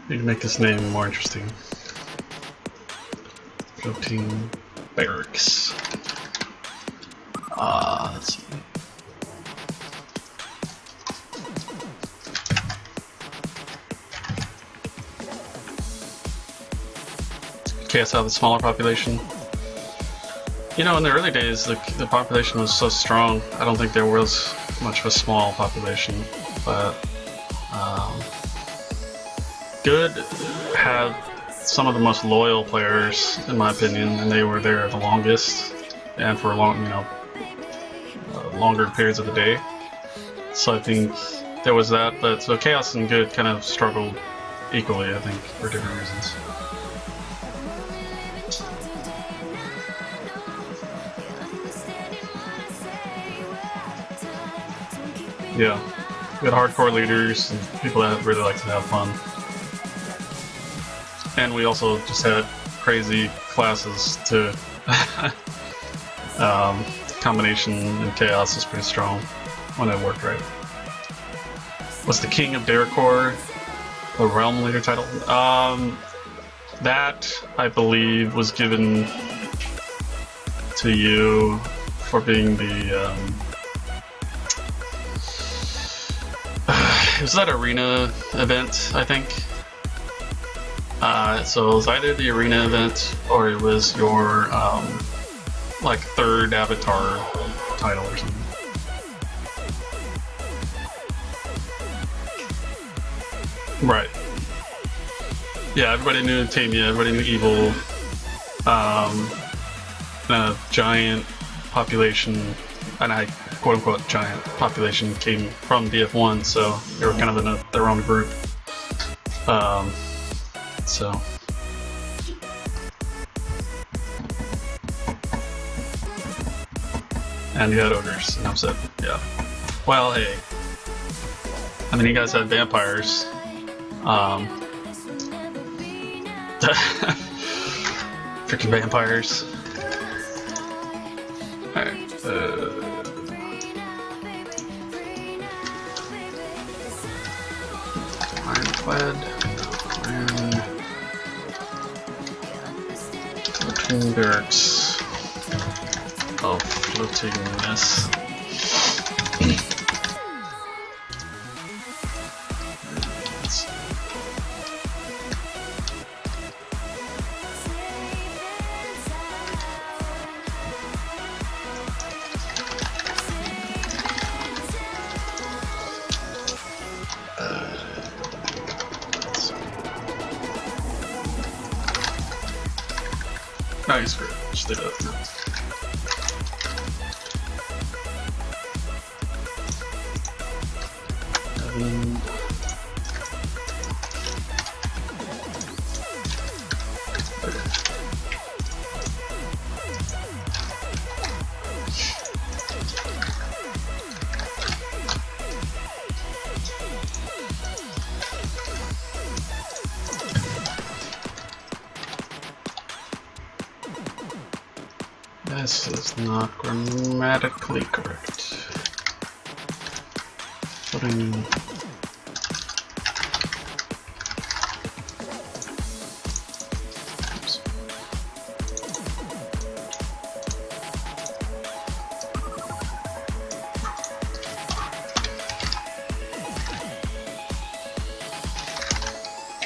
You can make this name more interesting. Floating barracks. Let's see. KSL, the smaller population. You know, in the early days, the population was so strong, I don't think there was much of a small population, but Good had some of the most loyal players, in my opinion, and they were there the longest, and for longer periods of the day. So I think there was that, but so Chaos and Good kind of struggled equally, I think, for different reasons. Yeah, we had hardcore leaders and people that really like to have fun. And we also just had crazy classes to combination in Chaos is pretty strong when it worked right. Was the King of Darkor the Realm Leader title? That, I believe, was given to you for being the it was that arena event, I think. So it was either the arena event or it was your like third avatar title or something. Right. Yeah, everybody knew Tamia, everybody knew Evil. A giant population, and I quote-unquote giant population came from BF1, so they were kind of in their own group. So and you had ogres and upset, yeah. Well, hey, I mean, you guys had vampires. Freaking vampires. Alright, Ironclad, and floating barracks of floatingness. Nice, great. Just did that. This is not grammatically correct. Putting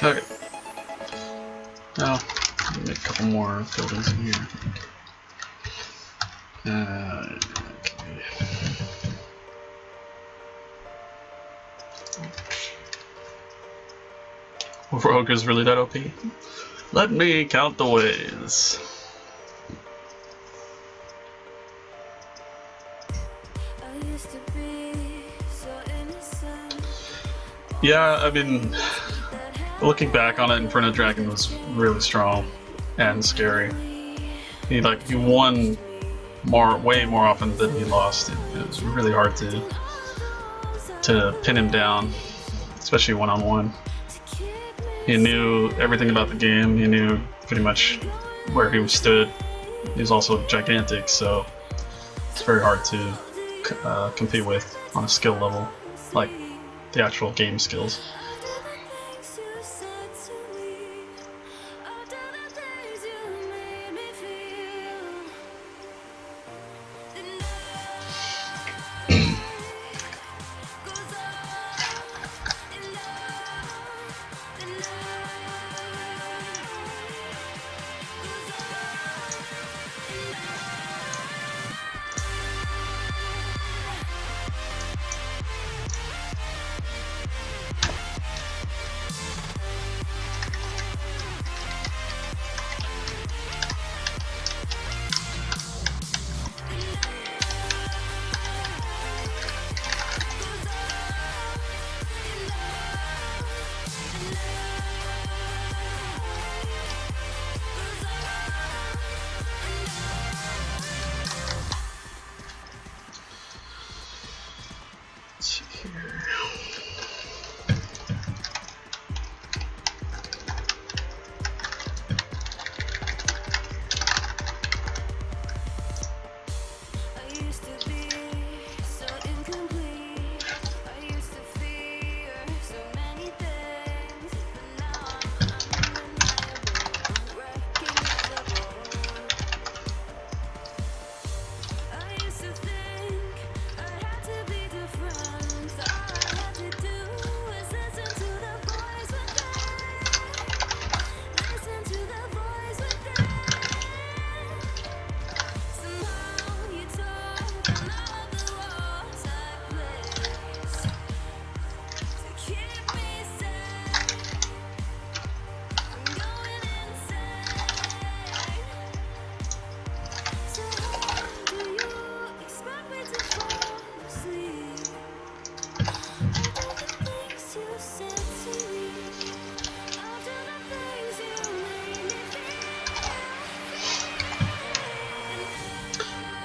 okay. Now make a couple more buildings in here. Okay. Rogue is really that OP? Let me count the ways. Yeah, I mean, looking back on it, Inferno Dragon was really strong and scary. He won way more often than he lost. It was really hard to pin him down, especially one-on-one. He knew everything about the game. He knew pretty much where he stood. He was also gigantic, so it's very hard to compete with on a skill level, like the actual game skills.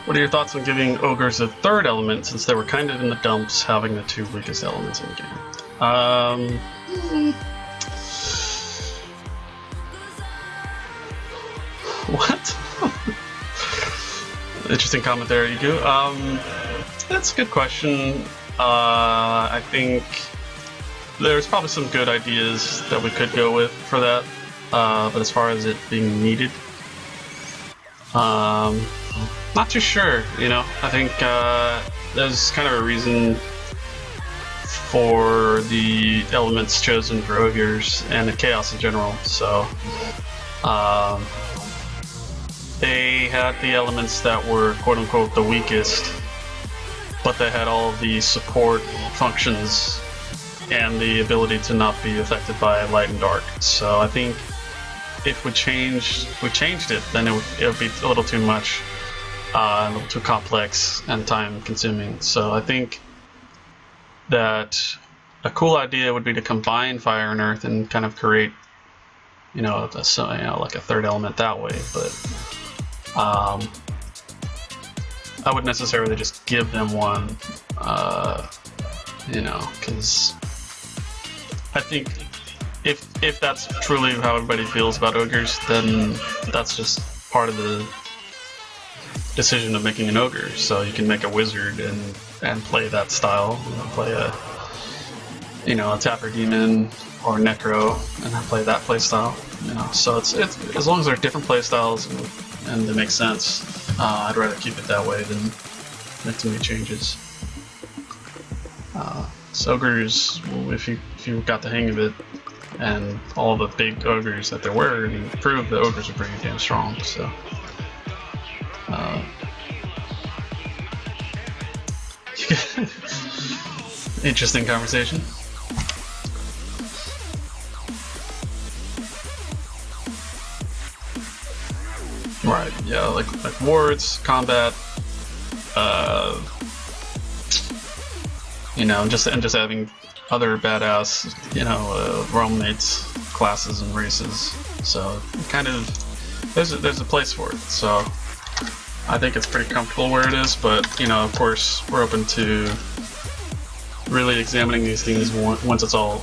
What are your thoughts on giving ogres a third element, since they were kind of in the dumps, having the two weakest elements in the game? What? Interesting comment there, Igu. That's a good question. I think there's probably some good ideas that we could go with for that, but as far as it being needed, not too sure. You know, I think there's kind of a reason for the elements chosen for ogres and the chaos in general. So they had the elements that were quote-unquote the weakest, but they had all of the support functions and the ability to not be affected by light and dark. So I think if we changed it, then it would be a little too much, a little too complex and time-consuming. So I think that a cool idea would be to combine fire and earth and kind of create, like a third element that way. But I wouldn't necessarily just give them one, because I think if that's truly how everybody feels about ogres, then that's just part of the decision of making an ogre. So you can make a wizard and play that style, play a tapper demon or necro and play that play style. So it's as long as they're different play styles and it makes sense, I'd rather keep it that way than make too many changes. So ogres, if you got the hang of it, and all the big ogres that there were, and proved the ogres are pretty damn strong. So interesting conversation. Right, yeah, like wards, combat, just having other badass, realm mates, classes and races. So kind of there's a place for it. So I think it's pretty comfortable where it is, but of course we're open to really examining these things once it's all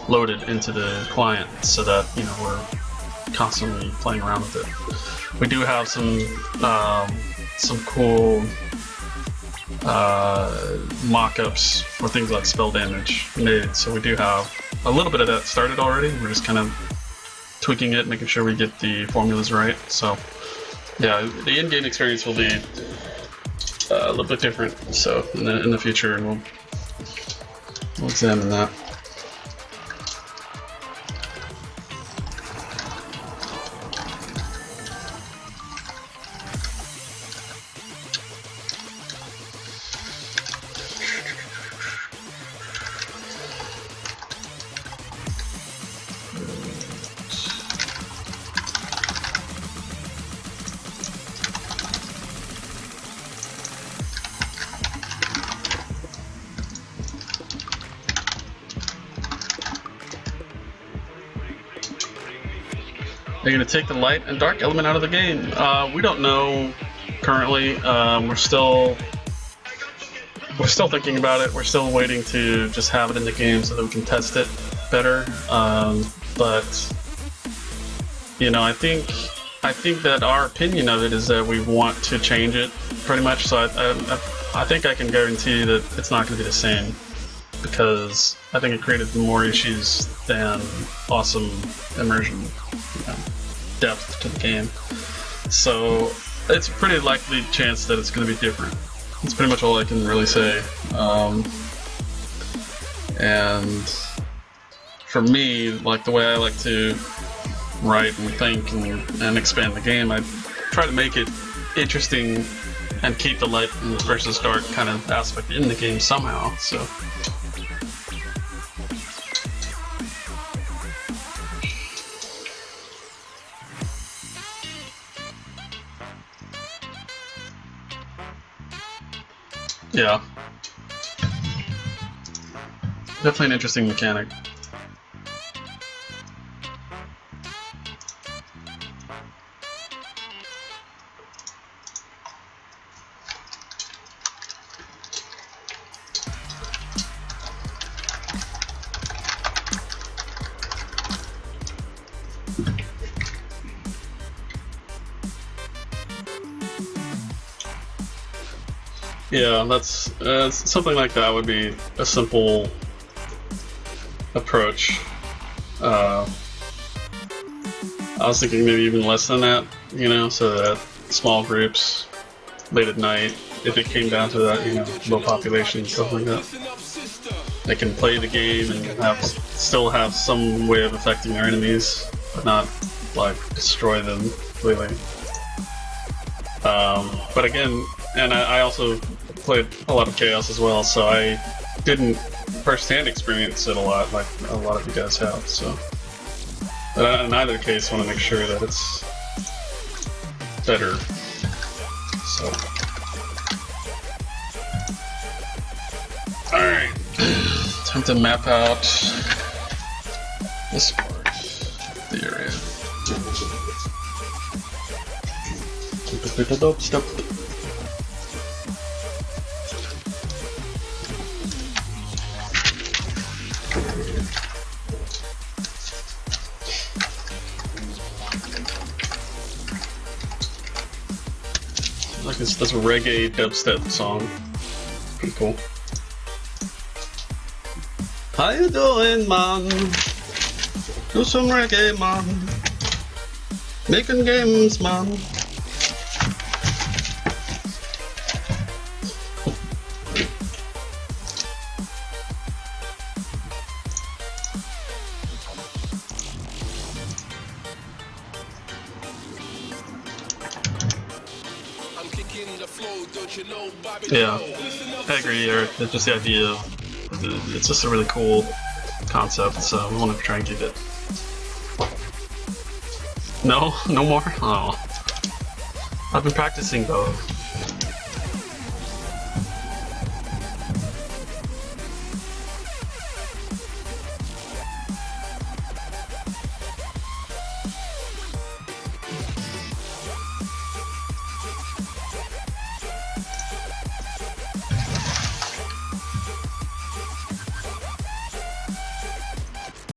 loaded into the client, so that we're constantly playing around with it. We do have some cool mock-ups for things like spell damage made, so we do have a little bit of that started already. We're just kind of tweaking it, making sure we get the formulas right. So yeah, the in-game experience will be a little bit different, so in the future, and we'll examine that. They're going to take the light and dark element out of the game. We don't know currently. We're still thinking about it. We're still waiting to just have it in the game so that we can test it better. But I think that our opinion of it is that we want to change it pretty much. So I think I can guarantee that it's not going to be the same, because I think it created more issues than awesome immersion, depth to the game. So it's a pretty likely chance that it's going to be different. That's pretty much all I can really say. And for me, like the way I like to write and think and expand the game, I try to make it interesting and keep the light versus dark kind of aspect in the game somehow. So yeah, definitely an interesting mechanic. Yeah, that's something like that would be a simple approach. I was thinking maybe even less than that, you know, so that small groups late at night, if it came down to that, you know, low population and stuff like that, they can play the game and still have some way of affecting their enemies, but not like destroy them completely. But again, and I also played a lot of Chaos as well, so I didn't firsthand experience it a lot like a lot of you guys have. So, but in either case, I want to make sure that it's better. So, all right, time to map out this part of the area. Stop. Like that's a reggae dubstep song. Pretty cool. How you doing, man? Do some reggae, man. Making games, man. Yeah, I agree, Eric. It's just the idea. It's just a really cool concept, so we want to try and keep it. No more? Oh. I've been practicing though.